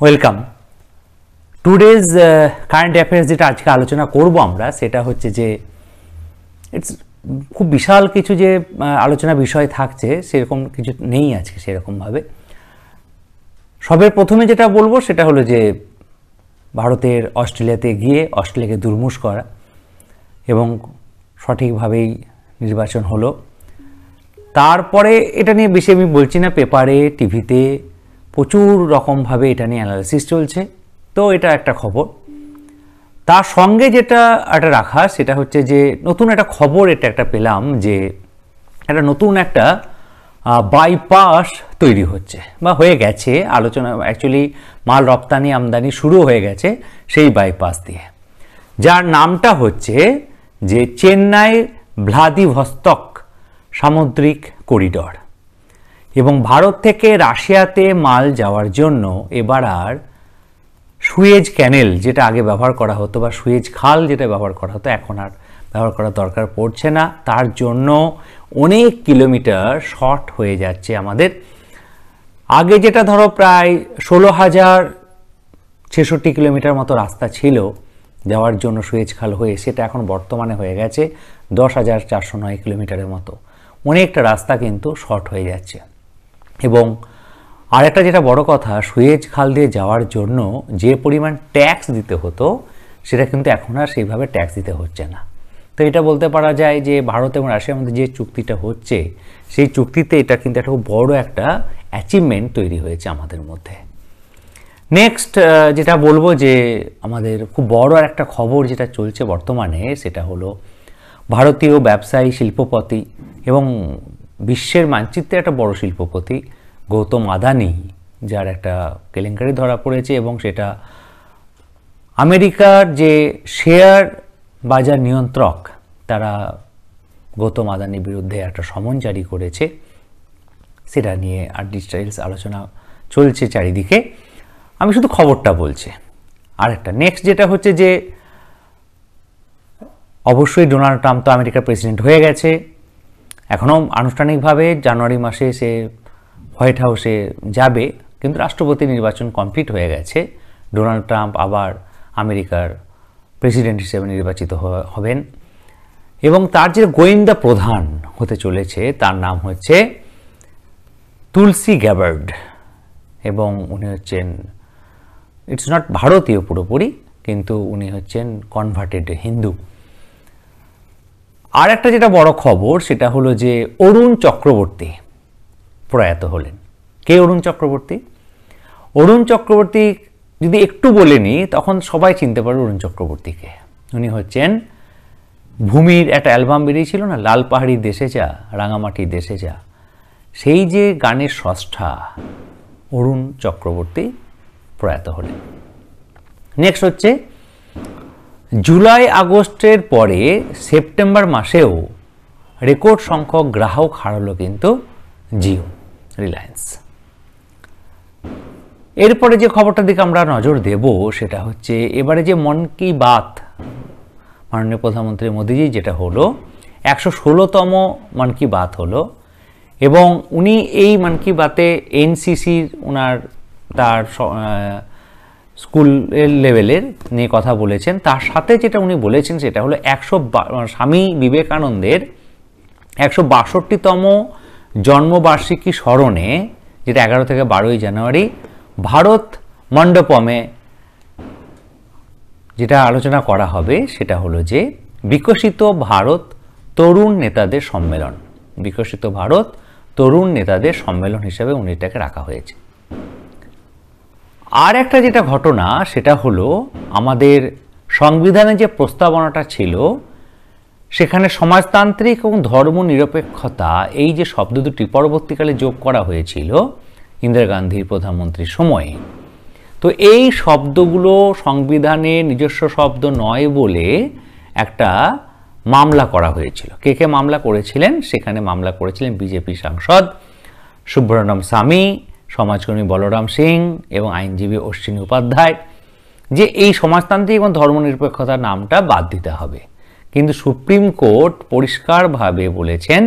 Welcome. Today's current affairs যেটা আজকে আলোচনা করব আমরা, সেটা হচ্ছে যে ইটস খুব বিশাল কিছু যে আলোচনা বিষয় থাকছে সেরকম কিছু নেই আজকে সেরকমভাবে। সবের প্রথমে যেটা বলবো সেটা হলো যে ভারতের অস্ট্রেলিয়াতে গিয়ে অস্ট্রেলিয়াকে দুর্মুষ করা এবং সঠিকভাবেই নির্বাচন হলো। তারপরে এটা নিয়ে বেশি আমি বলছি না, পেপারে টিভিতে প্রচুর রকমভাবে এটা নিয়ে অ্যানালাইসিস চলছে, তো এটা একটা খবর। তার সঙ্গে যেটা একটা রাখা সেটা হচ্ছে যে নতুন একটা খবর এটা একটা পেলাম যে একটা নতুন একটা বাইপাস তৈরি হচ্ছে বা হয়ে গেছে। আলোচনা অ্যাকচুয়ালি মাল রপ্তানি আমদানি শুরু হয়ে গেছে সেই বাইপাস দিয়ে, যার নামটা হচ্ছে যে চেন্নাই ভ্লাদিভস্তক সামুদ্রিক করিডর। এবং ভারত থেকে রাশিয়াতে মাল যাওয়ার জন্য এবার আর সুয়েজ ক্যানেল যেটা আগে ব্যবহার করা হতো বা সুয়েজ খাল যেটা ব্যবহার করা হতো এখন আর ব্যবহার করার দরকার পড়ছে না। তার জন্য অনেক কিলোমিটার শর্ট হয়ে যাচ্ছে আমাদের। আগে যেটা ধরো প্রায় 16,066 কিলোমিটার মতো রাস্তা ছিল যাওয়ার জন্য সুয়েজ খাল হয়ে, সেটা এখন বর্তমানে হয়ে গেছে 10,409 কিলোমিটারের মতো। অনেকটা রাস্তা কিন্তু শর্ট হয়ে যাচ্ছে। এবং আরেকটা যেটা বড় কথা, সুয়েজ খাল দিয়ে যাওয়ার জন্য যে পরিমাণ ট্যাক্স দিতে হতো সেটা কিন্তু এখন আর সেইভাবে ট্যাক্স দিতে হচ্ছে না। তো এটা বলতে পারা যায় যে ভারত এবং রাশিয়ার মধ্যে যে চুক্তিটা হচ্ছে সেই চুক্তিতে এটা কিন্তু একটা খুব বড় একটা অ্যাচিভমেন্ট তৈরি হয়েছে আমাদের মধ্যে। নেক্সট যেটা বলবো যে আমাদের খুব বড় একটা খবর যেটা চলছে বর্তমানে সেটা হলো ভারতীয় ব্যবসায়ী শিল্পপতি এবং বিশ্বের মানচিত্রে একটা বড় শিল্পপতি গৌতম আদানি, যার একটা কেলেঙ্কারি ধরা পড়েছে এবং সেটা আমেরিকার যে শেয়ার বাজার নিয়ন্ত্রক তারা গৌতম আদানির বিরুদ্ধে একটা সমন জারি করেছে। সেটা নিয়ে আর ডিটেইলস আলোচনা চলছে চারিদিকে, আমি শুধু খবরটা বলছি। আর একটা নেক্সট যেটা হচ্ছে যে অবশ্যই ডোনাল্ড ট্রাম্প তো আমেরিকার প্রেসিডেন্ট হয়ে গেছে, এখনও আনুষ্ঠানিকভাবে জানুয়ারি মাসে সে হোয়াইট হাউসে যাবে, কিন্তু রাষ্ট্রপতি নির্বাচন কমপ্লিট হয়ে গেছে। ডোনাল্ড ট্রাম্প আবার আমেরিকার প্রেসিডেন্ট হিসেবে নির্বাচিত হবেন এবং তার যে গোয়েন্দা প্রধান হতে চলেছে তার নাম হচ্ছে তুলসি গ্যাবার্ড এবং উনি হচ্ছেন ইটস নট ভারতীয় পুরোপুরি, কিন্তু উনি হচ্ছেন কনভার্টেড হিন্দু। আর একটা যেটা বড় খবর সেটা হলো যে অরুণ চক্রবর্তী প্রয়াত হলেন। কে অরুণ চক্রবর্তী? অরুণ চক্রবর্তী যদি একটু বলে নিই তখন সবাই চিনতে পারবে অরুণ চক্রবর্তীকে। উনি হচ্ছেন ভূমির একটা অ্যালবাম বেরিয়েছিল না, লাল পাহাড়ির দেশে যা রাঙামাটির দেশে যা, সেই যে গানের স্রষ্টা অরুণ চক্রবর্তী প্রয়াত হলেন। নেক্সট হচ্ছে জুলাই আগস্টের পরে সেপ্টেম্বর মাসেও রেকর্ড সংখ্যক গ্রাহক হারালো কিন্তু জিও, রিলায়েন্স। এরপরে যে খবরটার দিকে আমরা নজর দেব সেটা হচ্ছে এবারে যে মন কি বাত মাননীয় প্রধানমন্ত্রী মোদীজি যেটা হলো 116তম মন কি বাত হলো এবং উনি এই মন কি বাতে এনসিসির তার স্কুল লেভেলের নিয়ে কথা বলেছেন। তার সাথে যেটা উনি বলেছেন সেটা হলো স্বামী বিবেকানন্দের 162তম জন্মবার্ষিকী স্মরণে, যেটা 11 থেকে 12 জানুয়ারি ভারত মণ্ডপমে যেটা আলোচনা করা হবে সেটা হলো যে বিকশিত ভারত তরুণ নেতাদের সম্মেলন। বিকশিত ভারত তরুণ নেতাদের সম্মেলন হিসেবে উনি এটাকে রাখা হয়েছে। আর একটা যেটা ঘটনা সেটা হলো আমাদের সংবিধানে যে প্রস্তাবনাটা ছিল সেখানে সমাজতান্ত্রিক এবং ধর্মনিরপেক্ষতা এই যে শব্দ দুটি পরবর্তীকালে যোগ করা হয়েছিল ইন্দিরা গান্ধীর প্রধানমন্ত্রীর সময়ে। তো এই শব্দগুলো সংবিধানে নিজস্ব শব্দ নয় বলে একটা মামলা করা হয়েছিল। কে কে মামলা করেছিলেন? সেখানে মামলা করেছিলেন বিজেপি সাংসদ সুব্রহ্মণ্যম স্বামী, সমাজকর্মী বলরাম সিং এবং আইনজীবী অশ্বিনী উপাধ্যায়, যে এই সমাজতান্ত্রিক এবং ধর্মনিরপেক্ষতার নামটা বাদ দিতে হবে। কিন্তু সুপ্রিম কোর্ট পরিষ্কারভাবে বলেছেন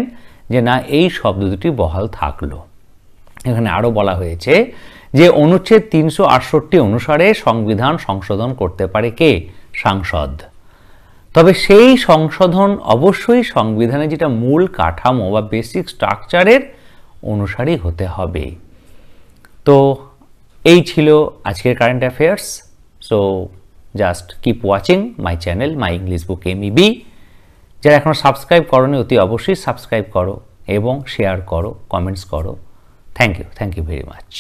যে না, এই শব্দ দুটি বহাল থাকলো। এখানে আরও বলা হয়েছে যে অনুচ্ছেদ 368 অনুসারে সংবিধান সংশোধন করতে পারে কে? সাংসদ। তবে সেই সংশোধন অবশ্যই সংবিধানে যেটা মূল কাঠামো বা বেসিক স্ট্রাকচারের অনুসারেই হতে হবে। তো এই ছিল আজকের current affairs. So just keep watching my channel my English book MEB। যারা এখনও সাবস্ক্রাইব করোনি অতি অবশ্যই সাবস্ক্রাইব করো এবং শেয়ার করো, কমেন্টস করো। Thank you very much.